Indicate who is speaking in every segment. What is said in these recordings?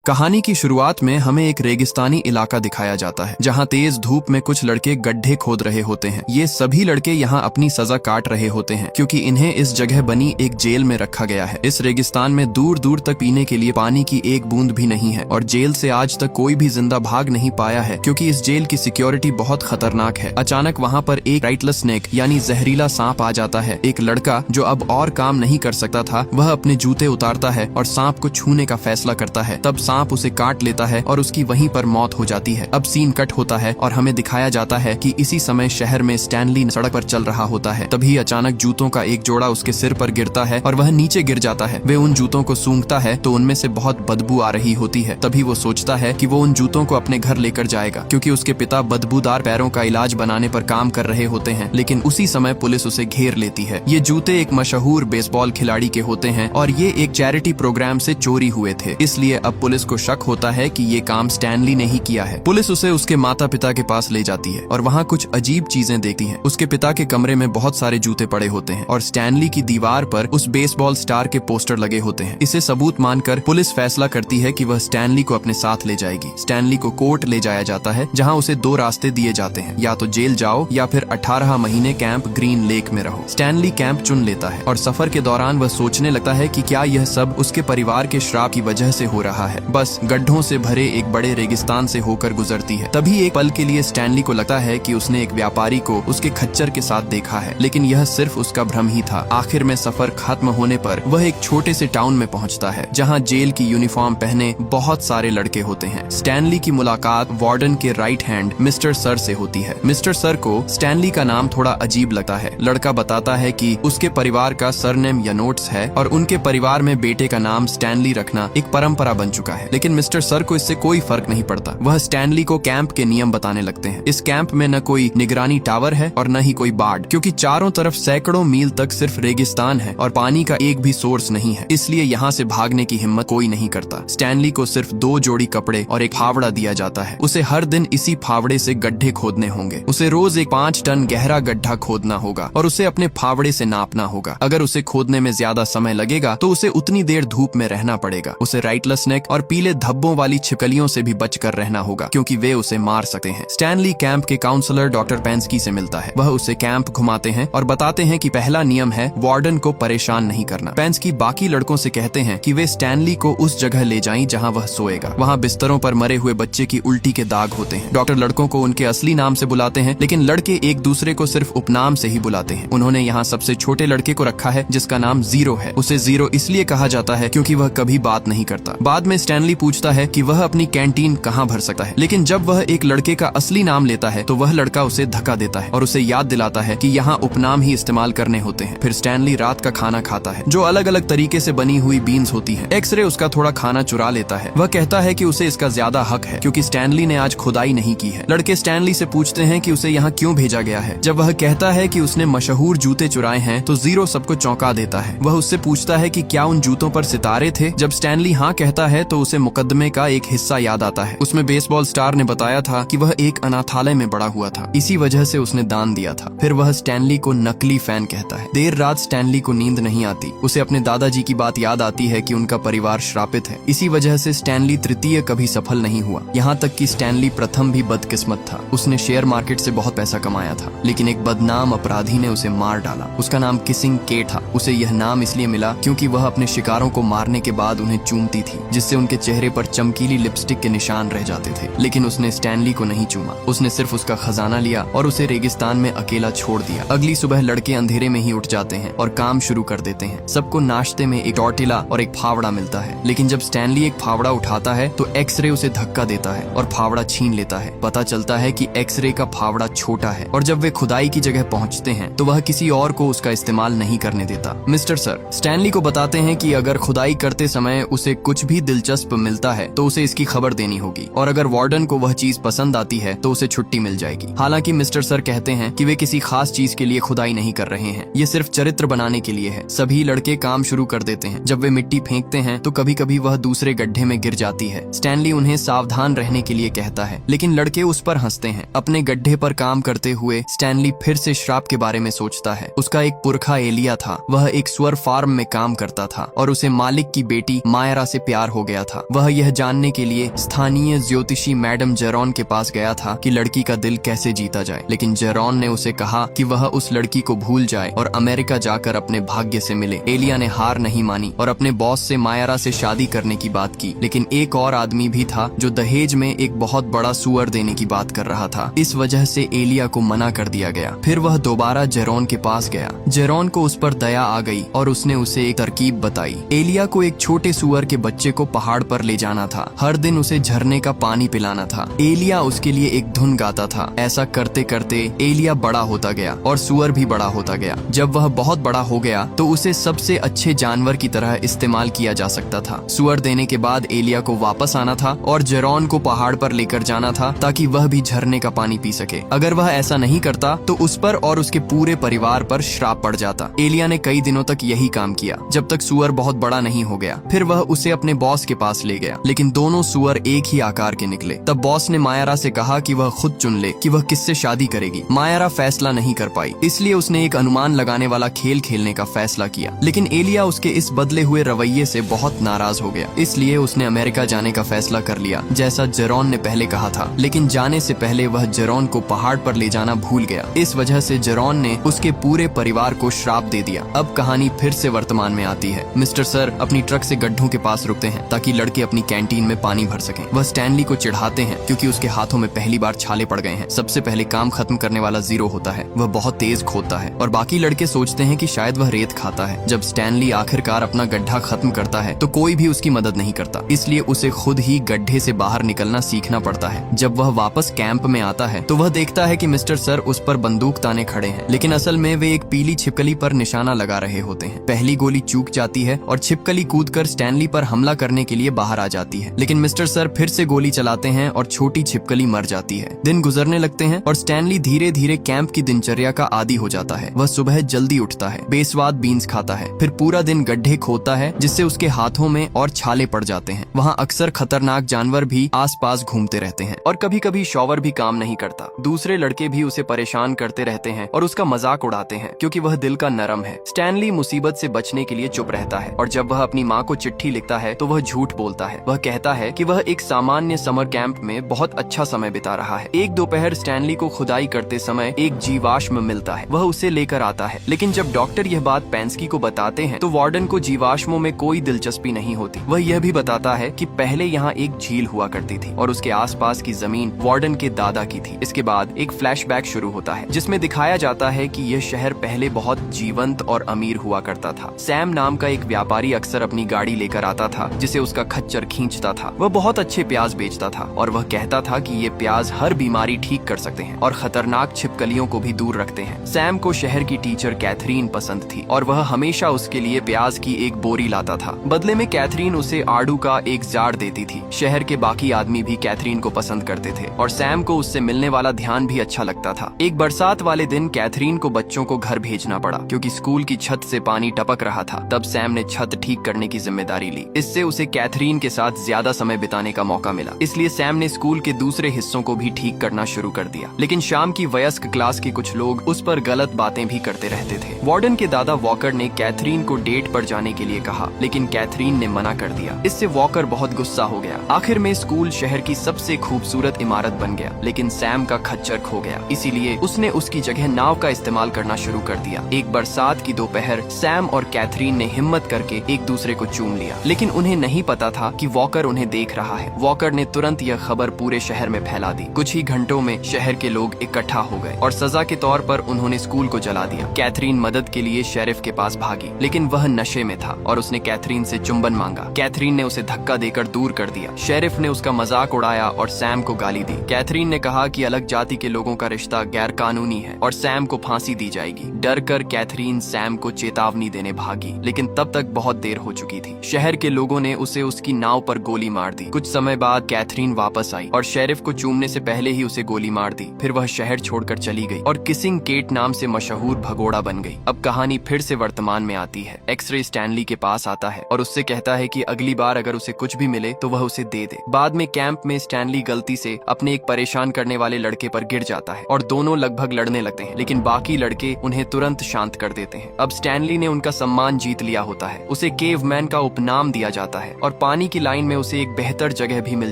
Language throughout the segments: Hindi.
Speaker 1: कहानी की शुरुआत में हमें एक रेगिस्तानी इलाका दिखाया जाता है जहां तेज धूप में कुछ लड़के गड्ढे खोद रहे होते हैं। ये सभी लड़के यहाँ अपनी सजा काट रहे होते हैं क्योंकि इन्हें इस जगह बनी एक जेल में रखा गया है। इस रेगिस्तान में दूर दूर तक पीने के लिए पानी की एक बूंद भी नहीं है और जेल से आज तक कोई भी जिंदा भाग नहीं पाया है क्योंकि इस जेल की सिक्योरिटी बहुत खतरनाक है। अचानक वहाँ पर एक राइटलेस स्नेक यानी जहरीला सांप आ जाता है। एक लड़का जो अब और काम नहीं कर सकता था वह अपने जूते उतारता है और सांप को छूने का फैसला करता है। तब सांप उसे काट लेता है और उसकी वहीं पर मौत हो जाती है। अब सीन कट होता है और हमें दिखाया जाता है कि इसी समय शहर में स्टैनली सड़क पर चल रहा होता है। तभी अचानक जूतों का एक जोड़ा उसके सिर पर गिरता है और वह नीचे गिर जाता है। वे उन जूतों को सूंघता है तो उनमें से बहुत बदबू आ रही होती है। तभी वो सोचता है कि वो उन जूतों को अपने घर लेकर जाएगा क्योंकि उसके पिता बदबूदार पैरों का इलाज बनाने पर काम कर रहे होते हैं। लेकिन उसी समय पुलिस उसे घेर लेती है। ये जूते एक मशहूर बेसबॉल खिलाड़ी के होते हैं और ये एक चैरिटी प्रोग्राम से चोरी हुए थे, इसलिए अब पुलिस को शक होता है कि ये काम स्टैनली ने ही किया है। पुलिस उसे उसके माता पिता के पास ले जाती है और वहाँ कुछ अजीब चीजें देखती है। उसके पिता के कमरे में बहुत सारे जूते पड़े होते हैं और स्टैनली की दीवार पर उस बेसबॉल स्टार के पोस्टर लगे होते हैं। इसे सबूत मानकर पुलिस फैसला करती है कि वह स्टैनली को अपने साथ ले जाएगी। स्टैनली को कोर्ट ले जाया जाता है जहाँ उसे दो रास्ते दिए जाते हैं, या तो जेल जाओ या फिर 18 महीने कैंप ग्रीन लेक में रहो। स्टैनली कैंप चुन लेता है और सफर के दौरान वह सोचने लगता है कि क्या यह सब उसके परिवार के श्राप की वजह से हो रहा है। बस गड्ढों से भरे एक बड़े रेगिस्तान से होकर गुजरती है। तभी एक पल के लिए स्टैनली को लगता है कि उसने एक व्यापारी को उसके खच्चर के साथ देखा है, लेकिन यह सिर्फ उसका भ्रम ही था। आखिर में सफर खत्म होने पर वह एक छोटे से टाउन में पहुंचता है जहां जेल की यूनिफॉर्म पहने बहुत सारे लड़के होते हैं। स्टैनली की मुलाकात वार्डन के राइट हैंड मिस्टर सर से होती है। मिस्टर सर को स्टैनली का नाम थोड़ा अजीब लगता है। लड़का बताता है कि उसके परिवार का सरनेम यनोट्स है और उनके परिवार में बेटे का नाम स्टैनली रखना एक परंपरा बन चुका है। लेकिन मिस्टर सर को इससे कोई फर्क नहीं पड़ता। वह स्टैनली को कैंप के नियम बताने लगते हैं। इस कैंप में न कोई निगरानी टावर है और न ही कोई बार्ड, क्योंकि चारों तरफ सैकड़ों मील तक सिर्फ रेगिस्तान है और पानी का एक भी सोर्स नहीं है, इसलिए यहाँ से भागने की हिम्मत कोई नहीं करता। स्टैनली को सिर्फ 2 जोड़ी कपड़े और एक फावड़ा दिया जाता है। उसे हर दिन इसी फावड़े से गड्ढे खोदने होंगे। उसे रोज एक 5 टन गहरा गड्ढा खोदना होगा और उसे अपने फावड़े से नापना होगा। अगर उसे खोदने में ज्यादा समय लगेगा तो उसे उतनी देर धूप में रहना पड़ेगा। उसे राइटलेस स्नेक और पीले धब्बों वाली छिपकलियों से भी बचकर रहना होगा क्योंकि वे उसे मार सकते हैं। स्टैनली कैंप के काउंसलर डॉक्टर पेंस्की से मिलता है। वह उसे कैंप घुमाते हैं और बताते हैं कि पहला नियम है वार्डन को परेशान नहीं करना। पेंस्की बाकी लड़कों से कहते हैं कि वे स्टैनली को उस जगह ले जाएं जहां वह सोएगा। वहां बिस्तरों पर मरे हुए बच्चे की उल्टी के दाग होते हैं। डॉक्टर लड़कों को उनके असली नाम से बुलाते हैं, लेकिन लड़के एक दूसरे को सिर्फ उपनाम से ही बुलाते हैं। उन्होंने यहाँ सबसे छोटे लड़के को रखा है जिसका नाम जीरो है। उसे जीरो इसलिए कहा जाता है क्योंकि वह कभी बात नहीं करता। बाद में स्टैनली पूछता है कि वह अपनी कैंटीन कहाँ भर सकता है, लेकिन जब वह एक लड़के का असली नाम लेता है तो वह लड़का उसे धक्का देता है और उसे याद दिलाता है कि यहाँ उपनाम ही इस्तेमाल करने होते हैं। फिर स्टैनली रात का खाना खाता है जो अलग अलग तरीके से बनी हुई बीन्स होती है। एक्सरे उसका थोड़ा खाना चुरा लेता है। वह कहता है कि उसे इसका ज्यादा हक है क्योंकि स्टैनली ने आज खुदाई नहीं की है। लड़के स्टैनली से पूछते हैं कि उसे यहाँ क्यों भेजा गया है। जब वह कहता है कि उसने मशहूर जूते चुराए हैं तो जीरो सबको चौंका देता है। वह उससे पूछता है कि क्या उन जूतों पर सितारे थे। जब स्टैनली हाँ कहता है तो उसे मुकदमे का एक हिस्सा याद आता है। उसमें बेसबॉल स्टार ने बताया था कि वह एक अनाथालय में बड़ा हुआ था, इसी वजह से उसने दान दिया था। फिर वह स्टैनली को नकली फैन कहता है। देर रात स्टैनली को नींद नहीं आती। उसे अपने दादाजी की बात याद आती है कि उनका परिवार श्रापित है। इसी वजह से स्टैनली तृतीय कभी सफल नहीं हुआ। यहाँ तक कि स्टैनली प्रथम भी बदकिस्मत था। उसने शेयर मार्केट से बहुत पैसा कमाया था, लेकिन एक बदनाम अपराधी ने उसे मार डाला। उसका नाम किसिंग के था। उसे यह नाम इसलिए मिला क्योंकि वह अपने शिकारों को मारने के बाद उन्हें चूमती थी, जिससे उनके चेहरे पर चमकीली लिपस्टिक के निशान रह जाते थे। लेकिन उसने स्टैनली को नहीं चूमा। उसने सिर्फ उसका खजाना लिया और उसे रेगिस्तान में अकेला छोड़ दिया। अगली सुबह लड़के अंधेरे में ही उठ जाते हैं और काम शुरू कर देते हैं। सबको नाश्ते में एक टॉर्टिला और एक फावड़ा मिलता है, लेकिन जब स्टैनली एक फावड़ा उठाता है तो एक्सरे उसे धक्का देता है और फावड़ा छीन लेता है। पता चलता है कि एक्सरे का फावड़ा छोटा है और जब वे खुदाई की जगह पहुंचते हैं तो वह किसी और को उसका इस्तेमाल नहीं करने देता। मिस्टर सर स्टैनली को बताते हैं कि अगर खुदाई करते समय उसे कुछ भी दिलचस्प मिलता है तो उसे इसकी खबर देनी होगी और अगर वार्डन को वह चीज पसंद आती है तो उसे छुट्टी मिल जाएगी। हालांकि मिस्टर सर कहते हैं कि वे किसी खास चीज के लिए खुदाई नहीं कर रहे हैं, ये सिर्फ चरित्र बनाने के लिए है। सभी लड़के काम शुरू कर देते हैं। जब वे मिट्टी फेंकते हैं तो कभी कभी वह दूसरे गड्ढे में गिर जाती है। स्टैनली उन्हें सावधान रहने के लिए कहता है, लेकिन लड़के उस पर हंसते हैं। अपने गड्ढे पर काम करते हुए स्टैनली फिर से श्राप के बारे में सोचता है। उसका एक पुरखा एलिया था। वह एक स्वर फार्म में काम करता था और उसे मालिक की बेटी मायरा से प्यार हो गया था। था। वह यह जानने के लिए स्थानीय ज्योतिषी मैडम जेरॉन के पास गया था कि लड़की का दिल कैसे जीता जाए, लेकिन जेरॉन ने उसे कहा कि वह उस लड़की को भूल जाए और अमेरिका जाकर अपने भाग्य से मिले। एलिया ने हार नहीं मानी और अपने बॉस से मायरा से शादी करने की बात की, लेकिन एक और आदमी भी था जो दहेज में एक बहुत बड़ा सुअर देने की बात कर रहा था। इस वजह से एलिया को मना कर दिया गया। फिर वह दोबारा जेरॉन के पास गया। जेरॉन को उस पर दया आ गई और उसने उसे एक तरकीब बताई। एलिया को एक छोटे सुअर के बच्चे को पहाड़ पर ले जाना था। हर दिन उसे झरने का पानी पिलाना था। एलिया उसके लिए एक धुन गाता था। ऐसा करते करते एलिया बड़ा होता गया और सुअर भी बड़ा होता गया। जब वह बहुत बड़ा हो गया तो उसे सबसे अच्छे जानवर की तरह इस्तेमाल किया जा सकता था। सुअर देने के बाद एलिया को वापस आना था और जेरॉन को पहाड़ पर लेकर जाना था ताकि वह भी झरने का पानी पी सके। अगर वह ऐसा नहीं करता तो उस पर और उसके पूरे परिवार पर श्राप पड़ जाता। एलिया ने कई दिनों तक यही काम किया जब तक सुअर बहुत बड़ा नहीं हो गया। फिर वह उसे अपने बॉस के पास ले गया, लेकिन दोनों सुअर एक ही आकार के निकले। तब बॉस ने मायरा से कहा कि वह खुद चुन ले कि वह किससे शादी करेगी। मायरा फैसला नहीं कर पाई, इसलिए उसने एक अनुमान लगाने वाला खेल खेलने का फैसला किया। लेकिन एलिया उसके इस बदले हुए रवैये से बहुत नाराज हो गया, इसलिए उसने अमेरिका जाने का फैसला कर लिया जैसा जेरॉन ने पहले कहा था। लेकिन जाने से पहले वह जेरॉन को पहाड़ पर ले जाना भूल गया। इस वजह से जेरॉन ने उसके पूरे परिवार को श्राप दे दिया। अब कहानी फिर से वर्तमान में आती है। मिस्टर सर अपनी ट्रक से गड्ढों के पास रुकते हैं ताकि लड़के अपनी कैंटीन में पानी भर सकें। वह स्टैनली को चिढ़ाते हैं क्योंकि उसके हाथों में पहली बार छाले पड़ गए हैं। सबसे पहले काम खत्म करने वाला जीरो होता है। वह बहुत तेज खोदता है और बाकी लड़के सोचते हैं कि शायद वह रेत खाता है। जब स्टैनली आखिरकार अपना गड्ढा खत्म करता है तो कोई भी उसकी मदद नहीं करता, इसलिए उसे खुद ही गड्ढे से बाहर निकलना सीखना पड़ता है। जब वह वापस कैंप में आता है तो वह देखता है कि मिस्टर सर उस पर बंदूक ताने खड़े हैं, लेकिन असल में वे एक पीली छिपकली पर निशाना लगा रहे होते हैं। पहली गोली चूक जाती है और छिपकली कूदकर स्टैनली पर हमला करने के लिए बाहर आ जाती है, लेकिन मिस्टर सर फिर से गोली चलाते हैं और छोटी छिपकली मर जाती है। दिन गुजरने लगते हैं और स्टैनली धीरे धीरे कैंप की दिनचर्या का आदी हो जाता है। वह सुबह जल्दी उठता है, बेस्वाद बीन्स खाता है, फिर पूरा दिन गड्ढे खोदता है जिससे उसके हाथों में और छाले पड़ जाते हैं। वहाँ अक्सर खतरनाक जानवर भी आसपास घूमते रहते हैं और कभी कभी शॉवर भी काम नहीं करता। दूसरे लड़के भी उसे परेशान करते रहते हैं और उसका मजाक उड़ाते हैं क्योंकि वह दिल का नरम है। स्टैनली मुसीबत से बचने के लिए चुप रहता है और जब वह अपनी माँ को चिट्ठी लिखता है तो वह झूठ बोलता है। वह कहता है कि वह एक सामान्य समर कैंप में बहुत अच्छा समय बिता रहा है। एक दोपहर स्टैनली को खुदाई करते समय एक जीवाश्म मिलता है। वह उसे लेकर आता है, लेकिन जब डॉक्टर यह बात पेंस्की को बताते हैं तो वार्डन को जीवाश्मों में कोई दिलचस्पी नहीं होती। वह यह भी बताता है कि पहले यहाँ एक झील हुआ करती थी और उसके आसपास की जमीन वार्डन के दादा की थी। इसके बाद एक फ्लैशबैक शुरू होता है जिसमें दिखाया जाता है कि यह शहर पहले बहुत जीवंत और अमीर हुआ करता था। सैम नाम का एक व्यापारी अक्सर अपनी गाड़ी लेकर आता था जिसे उसका खच्चर खींचता था। वह बहुत अच्छे प्याज बेचता था और वह कहता था कि ये प्याज हर बीमारी ठीक कर सकते हैं और खतरनाक छिपकलियों को भी दूर रखते हैं। सैम को शहर की टीचर कैथरीन पसंद थी और वह हमेशा उसके लिए प्याज की एक बोरी लाता था। बदले में कैथरीन उसे आड़ू का एक जार देती थी। शहर के बाकी आदमी भी कैथरीन को पसंद करते थे और सैम को उससे मिलने वाला ध्यान भी अच्छा लगता था। एक बरसात वाले दिन कैथरीन को बच्चों को घर भेजना पड़ा क्योंकि स्कूल की छत से पानी टपक रहा था। तब सैम ने छत ठीक करने की जिम्मेदारी ली। इससे उसे कैथरीन के साथ ज्यादा समय बिताने का मौका मिला, इसलिए सैम ने स्कूल के दूसरे हिस्सों को भी ठीक करना शुरू कर दिया। लेकिन शाम की वयस्क क्लास के कुछ लोग उस पर गलत बातें भी करते रहते थे। वार्डन के दादा वॉकर ने कैथरीन को डेट पर जाने के लिए कहा, लेकिन कैथरीन ने मना कर दिया। इससे वॉकर बहुत गुस्सा हो गया। आखिर में स्कूल शहर की सबसे खूबसूरत इमारत बन गया, लेकिन सैम का खच्चर खो गया, इसीलिए उसने उसकी जगह नाव का इस्तेमाल करना शुरू कर दिया। एक बरसात की दोपहर सैम और कैथरीन ने हिम्मत करके एक दूसरे को चूम लिया, लेकिन उन्हें नहीं पता था कि वॉकर उन्हें देख रहा है। वॉकर ने तुरंत यह खबर पूरे शहर में फैला दी। कुछ ही घंटों में शहर के लोग इकट्ठा हो गए और सजा के तौर पर उन्होंने स्कूल को जला दिया। कैथरीन मदद के लिए शेरिफ के पास भागी, लेकिन वह नशे में था और उसने कैथरीन से चुंबन मांगा। कैथरीन ने उसे धक्का देकर दूर कर दिया। शेरिफ ने उसका मजाक उड़ाया और सैम को गाली दी। कैथरीन ने कहा कि अलग जाति के लोगों का रिश्ता गैर कानूनी है और सैम को फांसी दी जाएगी। डर कर कैथरीन सैम को चेतावनी देने भागी, लेकिन तब तक बहुत देर हो चुकी थी। शहर के लोगों ने उसे उसकी नाव पर गोली मार दी। कुछ समय बाद कैथरीन वापस आई और शेरिफ को चूमने से पहले ही उसे गोली मार दी। फिर वह शहर छोड़कर चली गई और किसिंग केट नाम से मशहूर भगोड़ा बन गई। अब कहानी फिर से वर्तमान में आती है। एक्सरे स्टैनली के पास आता है और उससे कहता है कि अगली बार अगर उसे कुछ भी मिले तो वह उसे दे दे। बाद में कैंप में स्टैनली गलती से अपने एक परेशान करने वाले लड़के पर गिर जाता है और दोनों लगभग लड़ने लगते हैं, लेकिन बाकी लड़के उन्हें तुरंत शांत कर देते हैं। अब स्टैनली ने उनका सम्मान जीत लिया होता है। उसे केवमैन का उपनाम दिया जाता है और पानी की लाइन में उसे एक बेहतर जगह भी मिल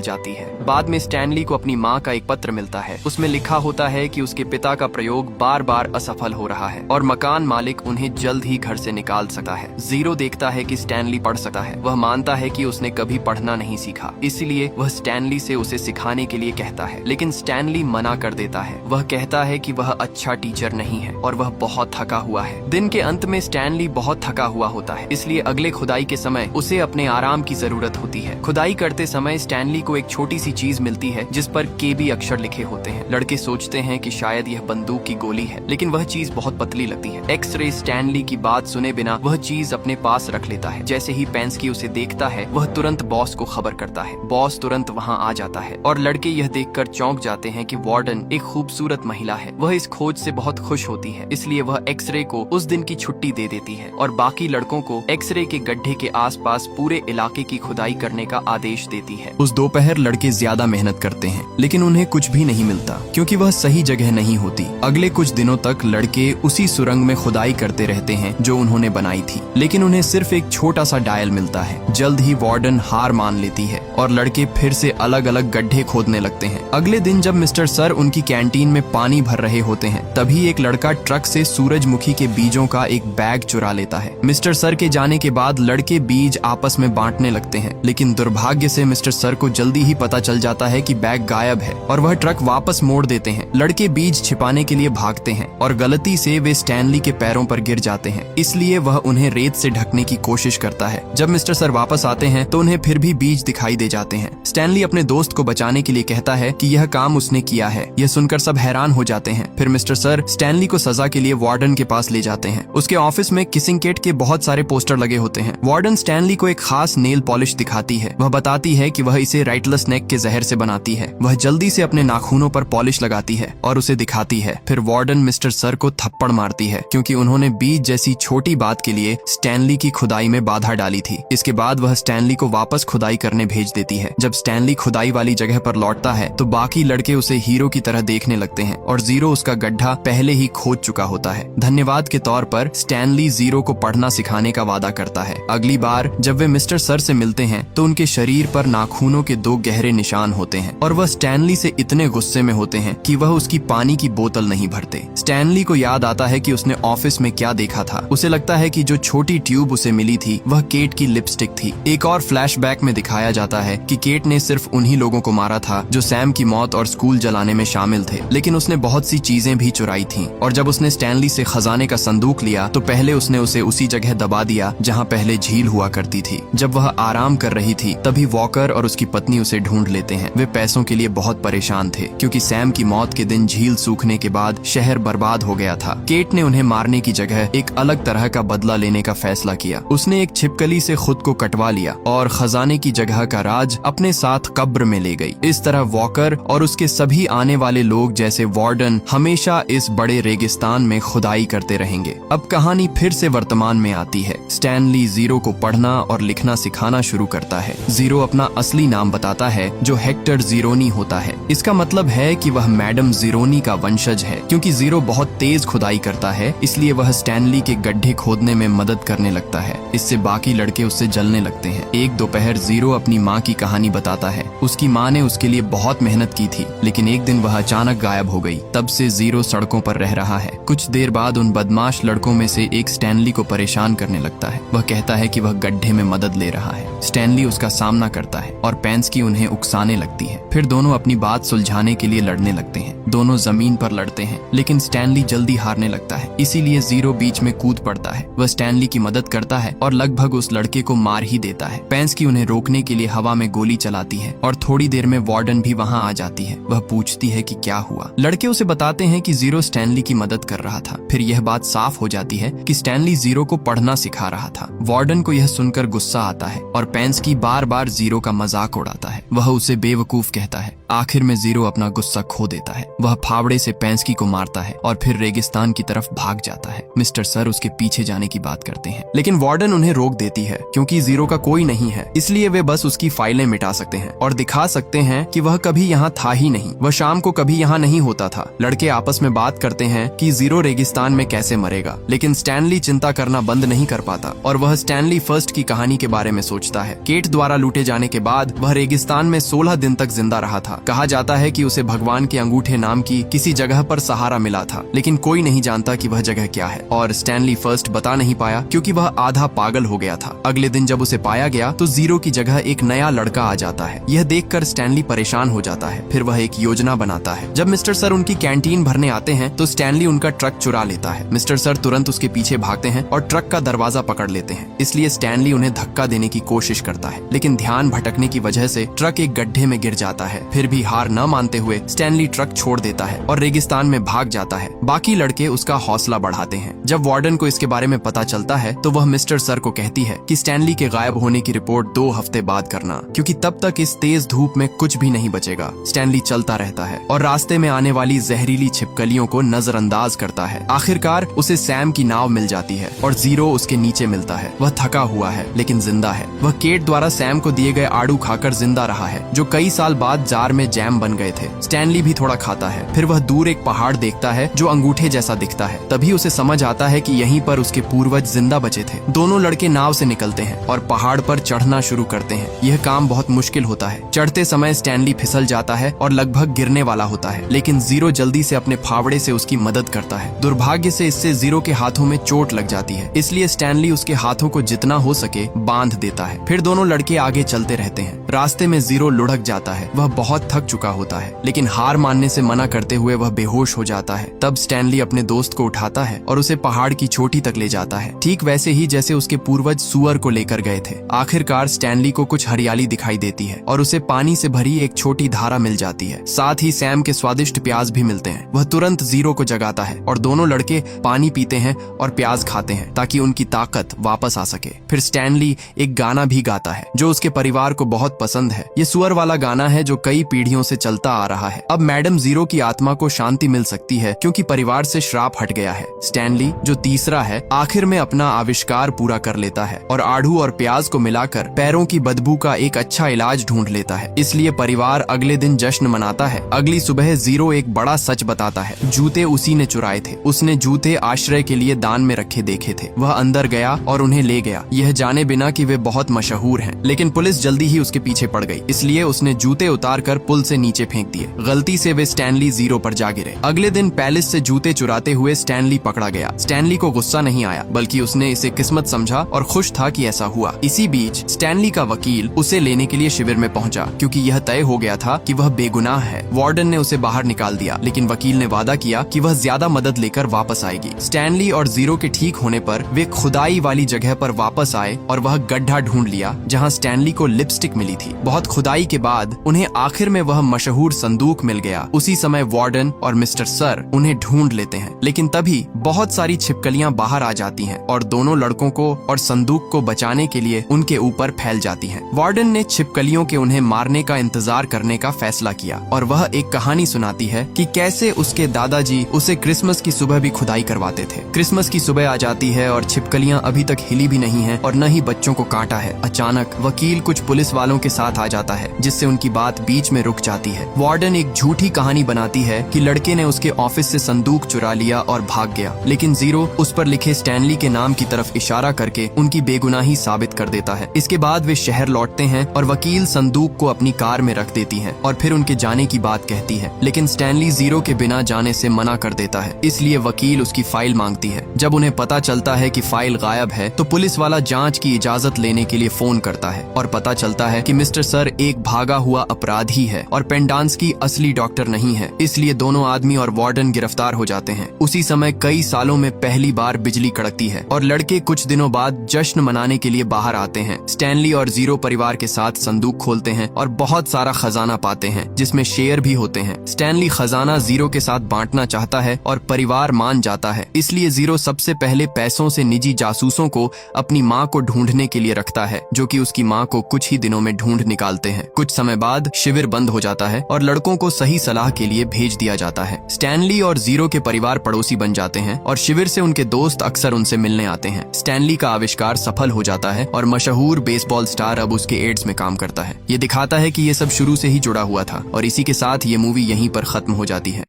Speaker 1: जाती है। बाद में स्टैनली को अपनी माँ का एक पत्र मिलता है। उसमें लिखा होता है कि उसके पिता का प्रयोग बार बार असफल हो रहा है और मकान मालिक उन्हें जल्द ही घर से निकाल सकता है। जीरो देखता है कि स्टैनली पढ़ सकता है। वह मानता है कि उसने कभी पढ़ना नहीं सीखा, इसलिए वह स्टैनली से उसे सिखाने के लिए कहता है, लेकिन स्टैनली मना कर देता है। वह कहता है कि वह अच्छा टीचर नहीं है और वह बहुत थका हुआ है। दिन के अंत में स्टैनली बहुत थका हुआ होता है, इसलिए अगले खुदाई के समय उसे अपने आराम की जरूरत होती है। खुदाई करते समय स्टैनली को एक छोटी सी चीज मिलती है जिस पर KB अक्षर लिखे होते हैं। लड़के सोचते हैं कि शायद यह बंदूक की गोली है, लेकिन वह चीज बहुत पतली लगती है। एक्सरे स्टैनली की बात सुने बिना वह चीज अपने पास रख लेता है। जैसे ही पेंस्की उसे देखता है, वह तुरंत बॉस को खबर करता है। बॉस तुरंत वहाँ आ जाता है और लड़के यह देखकर चौंक जाते हैं कि वार्डन एक खूबसूरत महिला है। वह इस खोज से बहुत खुश होती है, इसलिए वह एक्सरे को उस दिन की छुट्टी दे देती है और बाकी लड़कों को एक्सरे के गड्ढे के आसपास पूरे इलाके की खुदाई करने का आदेश देती है। उस दोपहर लड़के ज्यादा मेहनत करते हैं, लेकिन उन्हें कुछ भी नहीं मिलता क्योंकि वह सही जगह नहीं होती। अगले कुछ दिनों तक लड़के उसी सुरंग में खुदाई करते रहते हैं जो उन्होंने बनाई थी, लेकिन उन्हें सिर्फ एक छोटा सा डायल मिलता है। जल्द ही वार्डन हार मान लेती है और लड़के फिर से अलग अलग गड्ढे खोदने लगते हैं। अगले दिन जब मिस्टर सर उनकी कैंटीन में पानी भर रहे होते हैं, तभी एक लड़का ट्रक से सूरजमुखी के बीजों का एक बैग चुरा लेता है। मिस्टर सर के जाने के बाद लड़के बीज आपस में बांटने लगते हैं, लेकिन दुर्भाग्य से मिस्टर सर को जल्दी ही पता चल जाता है कि बैग गायब है और वह ट्रक वापस मोड़ देते हैं। लड़के बीज छिपाने के लिए भागते हैं और गलती से वे स्टैनली के पैरों पर गिर जाते हैं, इसलिए वह उन्हें रेत से ढकने की कोशिश करता है। जब मिस्टर सर वापस आते हैं तो उन्हें फिर भी बीज दिखाई दे जाते हैं। स्टैनली अपने दोस्त को बचाने के लिए कहता है कि यह काम उसने किया है। यह सुनकर सब हैरान हो जाते हैं। फिर मिस्टर सर स्टैनली को सजा के लिए वार्डन के पास ले जाते हैं। उसके ऑफिस में किसिंग केट के बहुत सारे पोस्टर लगे होते हैं। वार्डन स्टैनली को एक खास नेल पॉलिश दिखाती है। वह बताती है कि वह इसे राइटलस नेक के जहर से बनाती है। वह जल्दी से अपने नाखूनों पर पॉलिश लगाती है और उसे दिखाती है। फिर वार्डन मिस्टर सर को थप्पड़ मारती है क्योंकि उन्होंने बीज जैसी छोटी बात के लिए स्टैनली की खुदाई में बाधा डाली थी। इसके बाद वह स्टैनली को वापस खुदाई करने भेज देती है। जब स्टैनली खुदाई वाली जगह पर लौटता है तो बाकी लड़के उसे हीरो की तरह देखने लगते हैं और जीरो उसका गड्ढा पहले ही खोद चुका होता है। धन्यवाद के तौर पर स्टैनली जीरो को पढ़ना सिखाने का वादा करता है। अगली बार जब वे मिस्टर सर से मिलते हैं तो उनके शरीर पर नाखूनों के 2 गहरे निशान होते हैं और वह स्टैनली से इतने गुस्से में होते हैं कि वह उसकी पानी की बोतल नहीं भरते। स्टैनली को याद आता है कि उसने ऑफिस में क्या देखा था। उसे लगता है कि जो छोटी ट्यूब उसे मिली थी वह केट की लिपस्टिक थी। एक और फ्लैशबैक में दिखाया जाता है कि केट ने सिर्फ उन्हीं लोगों को मारा था जो सैम की मौत और स्कूल जलाने में शामिल थे, लेकिन उसने बहुत सी चीजें भी चुराई थीं। और जब उसने स्टैनली से खजाने का संदूक लिया तो पहले उसने उसे उसी जगह दबा दिया जहां पहले झील हुआ करती थी। जब वह आराम कर रही थी तभी वॉकर और उसकी पत्नी उसे ढूंढ लेते हैं। वे पैसों के लिए बहुत परेशान थे क्योंकि सैम की मौत के दिन झील सूखने के बाद शहर बर्बाद हो गया था। केट ने उन्हें मारने की जगह एक अलग तरह का बदला लेने का फैसला किया। उसने एक छिपकली से खुद को कटवा लिया और खजाने की जगह का राज अपने साथ कब्र में ले गई। इस तरह वॉकर और उसके सभी आने वाले लोग जैसे वार्डन हमेशा इस बड़े रेगिस्तान में खुदाई करते रहेंगे। अब कहानी फिर से वर्तमान में आती है। स्टैनली जीरो को पढ़ना और लिखना सिखाना शुरू करता है। जीरो अपना असली नाम बताता है जो हेक्टर जीरोनी होता है। इसका मतलब है कि वह मैडम जीरोनी का वंशज है। क्योंकि जीरो बहुत तेज खुदाई करता है इसलिए वह स्टैनली के गड्ढे खोदने में मदद करने लगता है। इससे बाकी लड़के उससे जलने लगते हैं। एक दोपहर जीरो अपनी माँ की कहानी बताता है। उसकी माँ ने उसके लिए बहुत मेहनत की थी, लेकिन एक दिन वह अचानक गायब हो गई। तब से जीरो सड़कों पर रह रहा है। कुछ देर बाद उन बदमाश लड़कों में से एक स्टैनली को परेशान करने लगता है। वह कहता है कि वह गड्ढे में मदद ले रहा है। स्टैनली उसका सामना करता है और पेंस्की उन्हें उकसाने लगती है। फिर दोनों अपनी बात सुलझाने के लिए लड़ने लगते हैं। दोनों जमीन पर लड़ते हैं, लेकिन स्टैनली जल्दी हारने लगता है, इसीलिए जीरो बीच में कूद पड़ता है। वह स्टैनली की मदद करता है और लगभग उस लड़के को मार ही देता है। पेंस्की उन्हें रोकने के लिए हवा में गोली चलाती है और थोड़ी देर में वार्डन भी वहाँ आ जाती है। वह पूछती है कि क्या हुआ। लड़के उसे बताते हैं कि जीरो स्टैनली की मदद कर रहा था। फिर यह बात साफ हो जाती है कि स्टैनली जीरो को पढ़ना सिखा रहा था। वार्डन को यह सुनकर गुस्सा आता है और पेंस्की बार बार जीरो का मजाक उड़ाता है। वह उसे बेवकूफ कहता है। आखिर में जीरो अपना गुस्सा खो देता है। वह फावड़े से पेंस्की को मारता है और फिर रेगिस्तान की तरफ भाग जाता है। मिस्टर सर उसके पीछे जाने की बात करते हैं, लेकिन वार्डन उन्हें रोक देती है क्योंकि जीरो का कोई नहीं है, इसलिए वे बस उसकी फाइलें मिटा सकते हैं और दिखा सकते हैं कि वह कभी यहाँ था ही नहीं। वह शाम को कभी यहाँ नहीं होता था। लड़के आपस में बात करते हैं कि जीरो रेगिस्तान में कैसे मरेगा, लेकिन स्टैनली चिंता करना बंद नहीं कर पाता और वह स्टैनली फर्स्ट की कहानी के बारे में सोचता होता है। केट द्वारा लूटे जाने के बाद वह रेगिस्तान में 16 दिन तक जिंदा रहा था। कहा जाता है कि उसे भगवान के अंगूठे नाम की किसी जगह पर सहारा मिला था, लेकिन कोई नहीं जानता कि वह जगह क्या है। और स्टैनली फर्स्ट बता नहीं पाया क्योंकि वह आधा पागल हो गया था। अगले दिन जब उसे पाया गया तो जीरो की जगह एक नया लड़का आ जाता है। यह देखकर स्टैनली परेशान हो जाता है। फिर वह एक योजना बनाता है। जब मिस्टर सर उनकी कैंटीन भरने आते हैं तो स्टैनली उनका ट्रक चुरा लेता है। मिस्टर सर तुरंत उसके पीछे भागते हैं और ट्रक का दरवाजा पकड़ लेते हैं। इसलिए स्टैनली उन्हें धक्का देने की कोशिश करता है, लेकिन ध्यान भटकने की वजह से ट्रक एक गड्ढे में गिर जाता है। फिर भी हार न मानते हुए स्टैनली ट्रक छोड़ देता है और रेगिस्तान में भाग जाता है। बाकी लड़के उसका हौसला बढ़ाते हैं। जब वार्डन को इसके बारे में पता चलता है तो वह मिस्टर सर को कहती है कि स्टैनली के गायब होने की रिपोर्ट 2 हफ्ते बाद करना, क्योंकि तब तक इस तेज धूप में कुछ भी नहीं बचेगा। स्टैनली चलता रहता है और रास्ते में आने वाली जहरीली छिपकलियों को नजरअंदाज करता है। आखिरकार उसे सैम की नाव मिल जाती है और जीरो उसके नीचे मिलता है। वह थका हुआ है लेकिन जिंदा है। वह केट द्वारा सैम को दिए गए आड़ू खाकर जिंदा रहा है, जो कई साल बाद जार में जैम बन गए थे। स्टैनली भी थोड़ा खाता है। फिर वह दूर एक पहाड़ देखता है जो अंगूठे जैसा दिखता है। तभी उसे समझ आता है कि यहीं पर उसके पूर्वज जिंदा बचे थे। दोनों लड़के नाव से निकलते हैं और पहाड़ पर चढ़ना शुरू करते हैं। यह काम बहुत मुश्किल होता है। चढ़ते समय स्टैनली फिसल जाता है और लगभग गिरने वाला होता है, लेकिन जीरो जल्दी से अपने फावड़े से उसकी मदद करता है। दुर्भाग्य से इससे जीरो के हाथों में चोट लग जाती है, इसलिए स्टैनली उसके हाथों को जितना हो सके बांध देता है। फिर दोनों लड़के आगे चलते रहते हैं। रास्ते में जीरो लुढ़क जाता है। वह बहुत थक चुका होता है, लेकिन हार मानने से मना करते हुए वह बेहोश हो जाता है। तब स्टैनली अपने दोस्त को उठाता है और उसे पहाड़ की चोटी तक ले जाता है, ठीक वैसे ही जैसे उसके पूर्वज सुअर को लेकर गए थे। आखिरकार स्टैनली को कुछ हरियाली दिखाई देती है और उसे पानी से भरी एक छोटी धारा मिल जाती है। साथ ही सैम के स्वादिष्ट प्याज भी मिलते हैं। वह तुरंत जीरो को जगाता है और दोनों लड़के पानी पीते हैं और प्याज खाते हैं ताकि उनकी ताकत वापस आ सके। फिर स्टैनली एक गाना भी गाता है जो उसके परिवार को बहुत पसंद है। ये सुअर वाला गाना है जो कई पीढ़ियों से चलता आ रहा है। अब मैडम जीरो की आत्मा को शांति मिल सकती है क्योंकि परिवार से श्राप हट गया है। स्टैनली, जो तीसरा है, आखिर में अपना आविष्कार पूरा कर लेता है और आड़ू और प्याज को मिलाकर पैरों की बदबू का एक अच्छा इलाज ढूंढ लेता है। इसलिए परिवार अगले दिन जश्न मनाता है। अगली सुबह जीरो एक बड़ा सच बताता है। जूते उसी ने चुराए थे। उसने जूते आश्रय के लिए दान में रखे देखे थे। वह अंदर गया और उन्हें ले गया, यह जाने बिना कि वे बहुत मशहूर हैं। लेकिन पुलिस जल्दी ही उसके पीछे पड़ गई, इसलिए उसने जूते उतारकर पुल से नीचे फेंक दिए। गलती से वे स्टैनली जीरो पर जा गिरे। अगले दिन पैलेस से जूते चुराते हुए स्टैनली पकड़ा गया। स्टैनली को गुस्सा नहीं आया, बल्कि उसने इसे किस्मत समझा और खुश था कि ऐसा हुआ। इसी बीच स्टैनली का वकील उसे लेने के लिए शिविर में पहुंचा, क्योंकि यह तय हो गया था कि वह बेगुनाह है। वार्डन ने उसे बाहर निकाल दिया, लेकिन वकील ने वादा किया कि वह ज्यादा मदद लेकर वापस आएगी। स्टैनली और जीरो के ठीक होने पर वे खुदाई वाली जगह पर वापस आए और वह गड्ढा ढूंढ लिया जहां स्टैनली को लिपस्टिक मिली थी। बहुत खुदाई के बाद उन्हें आखिर में वह मशहूर संदूक मिल गया। उसी समय वार्डन और मिस्टर सर उन्हें ढूंढ लेते हैं, लेकिन तभी बहुत सारी छिपकलियां बाहर आ जाती हैं और दोनों लड़कों को और संदूक को बचाने के लिए उनके ऊपर फैल जाती हैं। वार्डन ने छिपकलियों के उन्हें मारने का इंतजार करने का फैसला किया और वह एक कहानी सुनाती है कि कैसे उसके दादाजी उसे क्रिसमस की सुबह भी खुदाई करवाते थे। क्रिसमस की सुबह आ जाती है और छिपकलियां अभी तक हिली भी नहीं हैं और न ही बच्चों को काटा है। अचानक वकील कुछ पुलिस वालों के साथ आ जाता है, जिससे उनकी बात बीच में रुक जाती है। वार्डन एक झूठी कहानी बनाती है कि लड़के ने उसके ऑफिस से संदूक चुरा लिया और भाग गया, लेकिन जीरो उस पर लिखे स्टैनली के नाम की तरफ इशारा करके उनकी बेगुनाही साबित कर देता है। इसके बाद वे शहर लौटते हैं और वकील संदूक को अपनी कार में रख देती है और फिर उनके जाने की बात कहती है, लेकिन स्टैनली जीरो के बिना जाने से मना कर देता है। इसलिए वकील उसकी फाइल मांगती है। जब उन्हें पता चलता है कि फाइल गायब है तो पुलिस वाला जांच की इजाजत लेने के लिए फोन करता है और पता चलता है कि मिस्टर सर एक भागा हुआ अपराधी है और पेंडांस्की असली डॉक्टर नहीं है। इसलिए दोनों आदमी और वार्डन गिरफ्तार हो जाते हैं। उसी समय कई सालों में पहली बार बिजली कड़कती है और लड़के कुछ दिनों बाद जश्न मनाने के लिए बाहर आते हैं। स्टैनली और जीरो परिवार के साथ संदूक खोलते हैं और बहुत सारा खजाना पाते हैं, जिसमें शेयर भी होते हैं। स्टैनली खजाना जीरो के साथ बांटना चाहता है और परिवार मान जाता है। इसलिए जीरो सबसे पहले पैसों से निजी जासूसों को अपनी माँ को ढूंढने के लिए रखता है, जो कि उसकी माँ को कुछ ही दिनों में ढूंढ निकालते हैं। कुछ समय बाद शिविर बंद हो जाता है और लड़कों को सही सलाह के लिए भेज दिया जाता है। स्टैनली और जीरो के परिवार पड़ोसी बन जाते हैं और शिविर से उनके दोस्त अक्सर उनसे मिलने आते हैं। स्टैनली का आविष्कार सफल हो जाता है और मशहूर बेसबॉल स्टार अब उसके एड्स में काम करता है। ये दिखाता है कि ये सब शुरू से ही जुड़ा हुआ था और इसी के साथ ये मूवी यहीं पर खत्म हो जाती है।